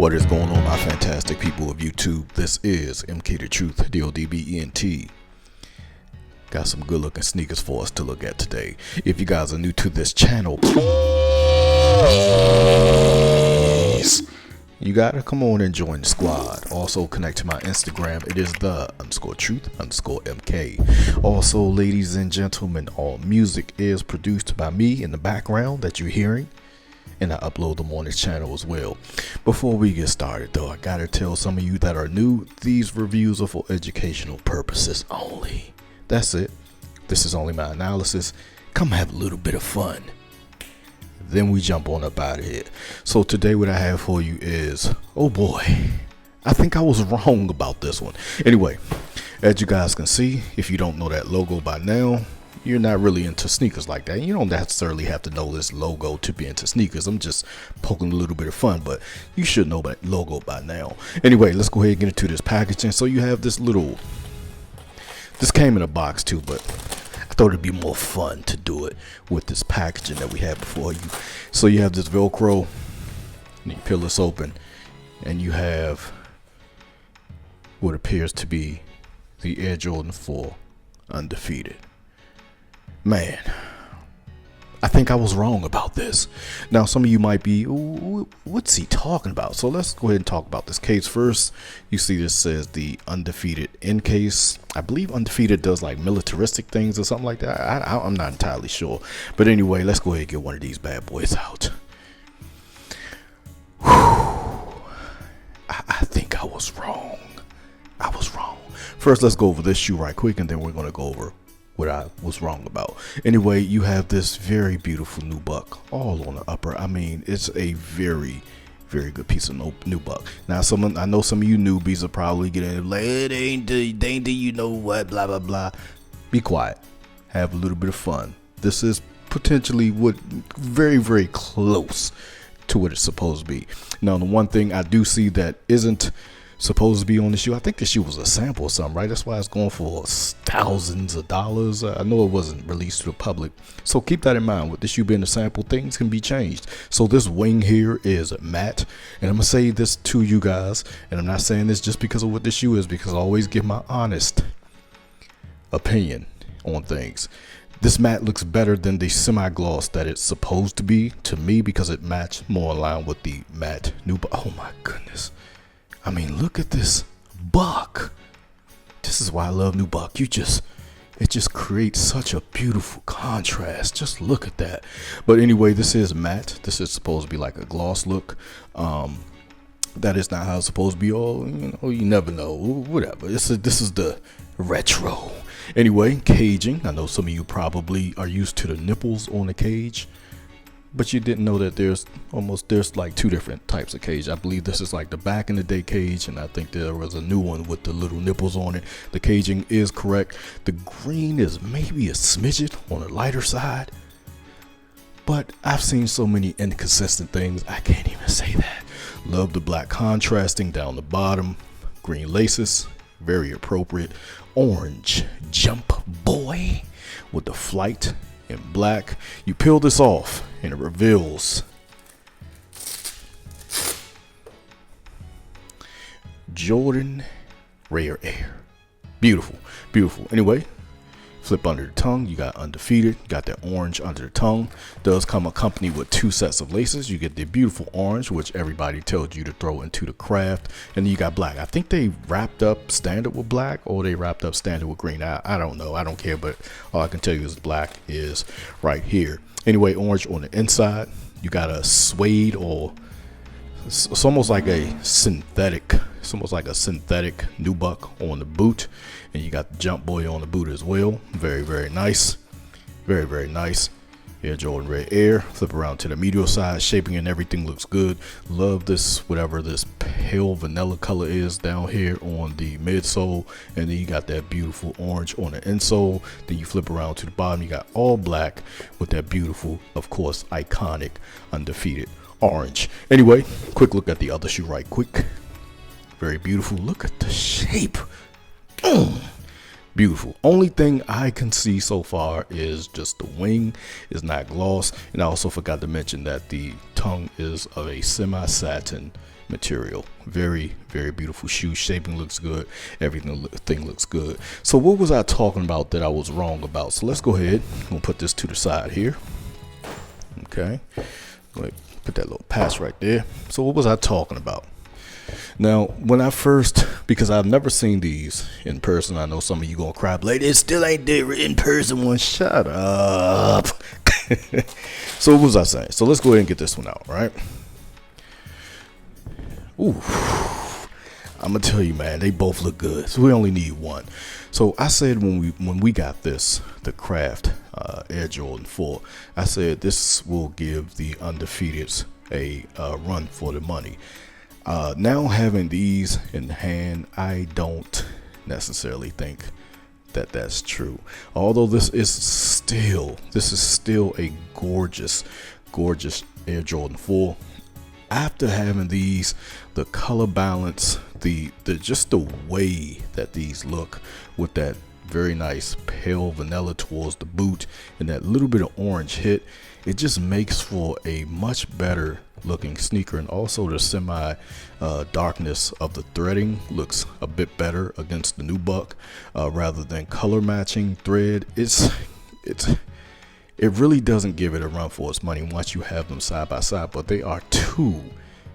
What is going on, my fantastic people of YouTube? This is MK the Truth, DODBENT. Got some good looking sneakers for us to look at today. If you guys are new to this channel, please, you gotta come on and join the squad. Also connect to my Instagram. It is the_truth_MK. Also, ladies and gentlemen, all music is produced by me in the background that you're hearing, and I upload them on this channel as well. Before we get started though, I gotta tell some of you that are new, these reviews are for educational purposes only. That's it. This is only my analysis. Come have a little bit of fun, then we jump on up out of here. So today what I have for you is, oh boy, I think I was wrong about this one. Anyway, as you guys can see, if you don't know that logo by now, you're not really into sneakers like that. You don't necessarily have to know this logo to be into sneakers. I'm just poking a little bit of fun, but you should know that logo by now. Anyway, let's go ahead and get into this packaging. So you have this this came in a box too, but I thought it'd be more fun to do it with this packaging that we have before you. So you have this Velcro, and you peel this open, and you have what appears to be the Air Jordan 4 Undefeated. Man, I think I was wrong about this. Now, some of you might be, what's he talking about? So let's go ahead and talk about this case first. You see this says the Undefeated end case. I believe Undefeated does like militaristic things or something like that. I'm not entirely sure. But anyway, let's go ahead and get one of these bad boys out. Whew. I think I was wrong. I was wrong. First, let's go over this shoe right quick, and then we're going to go over what I was wrong about. Anyway, you have this very beautiful nubuck all on the upper. I mean, it's a very good piece of nubuck. Now, I know some of you newbies are probably getting like, it ain't the you know what, blah blah blah. Be quiet. Have a little bit of fun. This is potentially what very close to what it's supposed to be. Now, the one thing I do see that isn't supposed to be on the shoe, I think the shoe was a sample or something, right? That's why it's going for thousands of dollars. I know it wasn't released to the public, so keep that in mind. With the shoe being a sample, things can be changed. So this wing here is matte, and I'm gonna say this to you guys, and I'm not saying this just because of what the shoe is, because I always give my honest opinion on things. This matte looks better than the semi-gloss that it's supposed to be to me, because it matched more in line with the matte new. Oh my goodness, I mean, look at this buck. This is why I love nubuck. It just creates such a beautiful contrast. Just look at that. But anyway, this is matte. This is supposed to be like a gloss look. That is not how it's supposed to be. Oh, you never know. Whatever. This is the retro. Anyway, caging. I know some of you probably are used to the nipples on the cage, but you didn't know that there's like two different types of cage. I believe this is like the back in the day cage, and I think there was a new one with the little nipples on it. The caging is correct. The green is maybe a smidget on the lighter side, but I've seen so many inconsistent things, I can't even say that. Love the black contrasting down the bottom. Green laces, very appropriate. Orange jump boy with the flight in black. You peel this off and it reveals Jordan Rare Air. Beautiful. Anyway, flip under the tongue. You got Undefeated. You got that orange under the tongue. Does come accompanied with two sets of laces. You get the beautiful orange, which everybody tells you to throw into the craft, and then you got black. I think they wrapped up standard with black, or they wrapped up standard with green. I don't know. I don't care, but all I can tell you is black is right here. Anyway, orange on the inside. You got a suede, or it's almost like a synthetic. It's almost like a synthetic nubuck on the boot, and you got the jump boy on the boot as well. Very nice. Very nice. Air Jordan Red Air. Flip around to the medial side. Shaping and everything looks good. Love this, whatever this pale vanilla color is down here on the midsole, and then you got that beautiful orange on the insole. Then you flip around to the bottom. You got all black with that beautiful, of course, iconic Undefeated orange. Anyway, quick look at the other shoe right quick. Very beautiful. Look at the shape. Beautiful. Only thing I can see so far is just the wing is not gloss, and I also forgot to mention that the tongue is of a semi-satin material. Very, very beautiful shoe. Shaping looks good. Everything looks good. So what was I talking about that I was wrong about? So let's go ahead. We'll put this to the side here. Okay. Wait, put that little pass right there. So what was I talking about? Now, when I first, because I've never seen these in person, I know some of you gonna cry, like, it still ain't there in person one. Shut up. So what was I saying? So let's go ahead and get this one out, right? Ooh, I'm gonna tell you, man, they both look good. So we only need one. So I said when we got this, the Craft Air Jordan 4, I said this will give the Undftds a run for the money. Now having these in hand, I don't necessarily think that that's true. Although this is still a gorgeous Air Jordan 4. After having these, the color balance, the just the way that these look with that very nice pale vanilla towards the boot and that little bit of orange hit, it just makes for a much better looking sneaker. And also the semi darkness of the threading looks a bit better against the nubuck, rather than color matching thread. It really doesn't give it a run for its money once you have them side by side, but they are two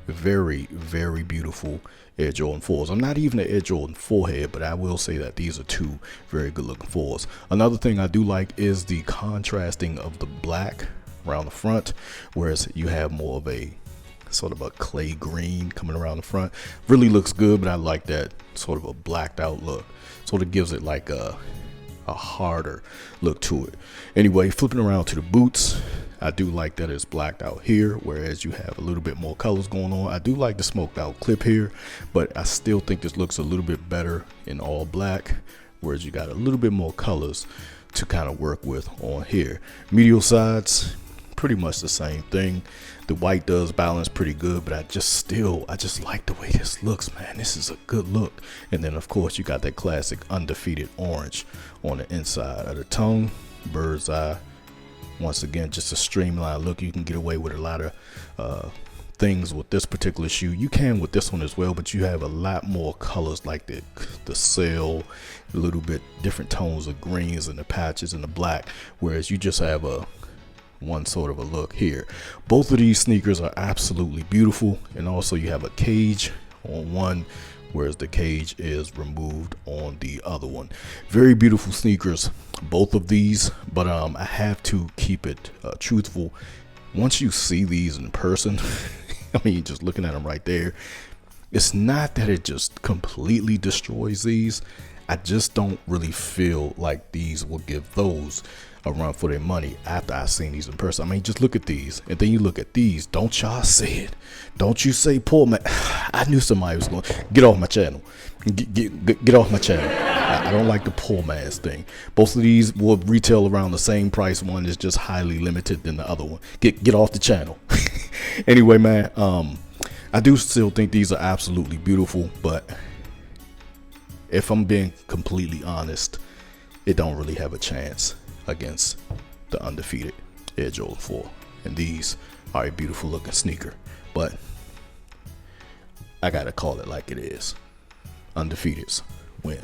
very, very beautiful Air Jordan 4s. I'm not even an Air Jordan 4 head, but I will say that these are two very good looking 4s. Another thing I do like is the contrasting of the black around the front, whereas you have more of a sort of a clay green coming around the front. Really looks good, but I like that sort of a blacked out look. Sort of gives it like a harder look to it. Anyway, flipping around to the boots, I do like that it's blacked out here, whereas you have a little bit more colors going on. I do like the smoked out clip here, but I still think this looks a little bit better in all black, whereas you got a little bit more colors to kind of work with on here. Medial sides, pretty much the same thing. The white does balance pretty good, but I just like the way this looks, man. This is a good look. And then of course you got that classic Undftd orange on the inside of the tongue. Bird's eye. Once again, just a streamlined look. You can get away with a lot of things with this particular shoe. You can with this one as well, but you have a lot more colors, like the sail, a little bit different tones of greens and the patches and the black, whereas you just have one sort of a look here. Both of these sneakers are absolutely beautiful, and also you have a cage on one, whereas the cage is removed on the other one. Very beautiful sneakers, both of these, but I have to keep it truthful. Once you see these in person, I mean, just looking at them right there, it's not that it just completely destroys these. I just don't really feel like these will give those a run for their money after I've seen these in person. I mean, just look at these, and then you look at these. Don't y'all say it. Don't you say poor man. I knew somebody was going to get off my channel. Get off my channel. I don't like the poor man's thing. Both of these will retail around the same price. One is just highly limited than the other one. Get off the channel. Anyway, man, I do still think these are absolutely beautiful, but if I'm being completely honest, it don't really have a chance against the Undftd Air Jordan 4. And these are a beautiful looking sneaker, but I gotta call it like it is. Undftds win.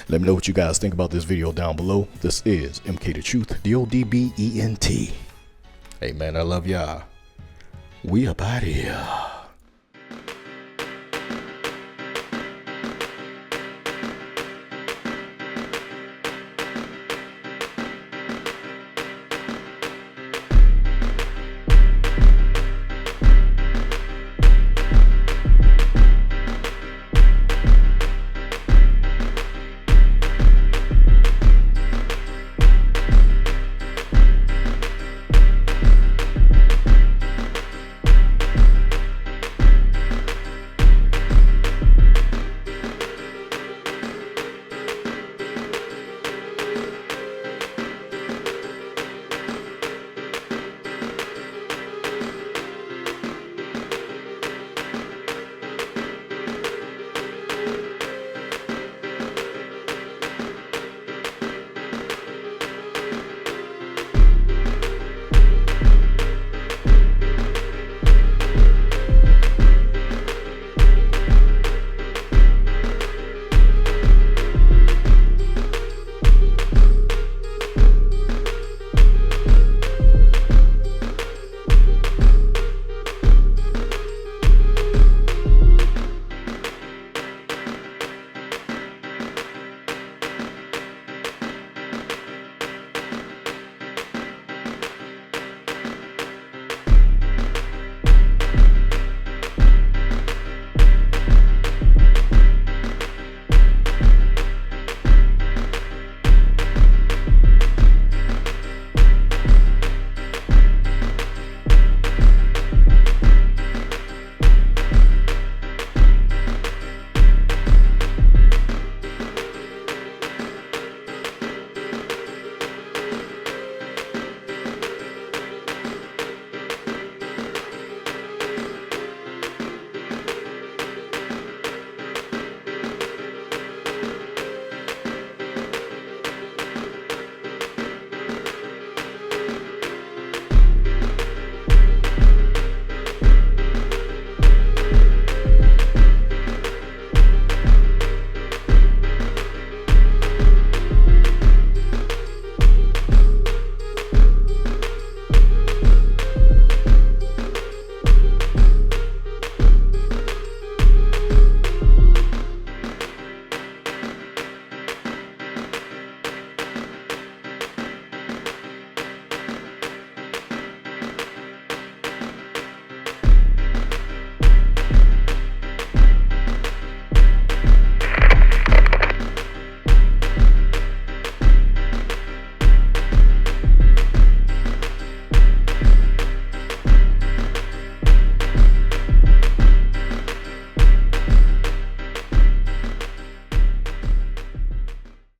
Let me know what you guys think about this video down below. This is MK the Truth, DODBENT. Hey man, I love y'all. We up out here.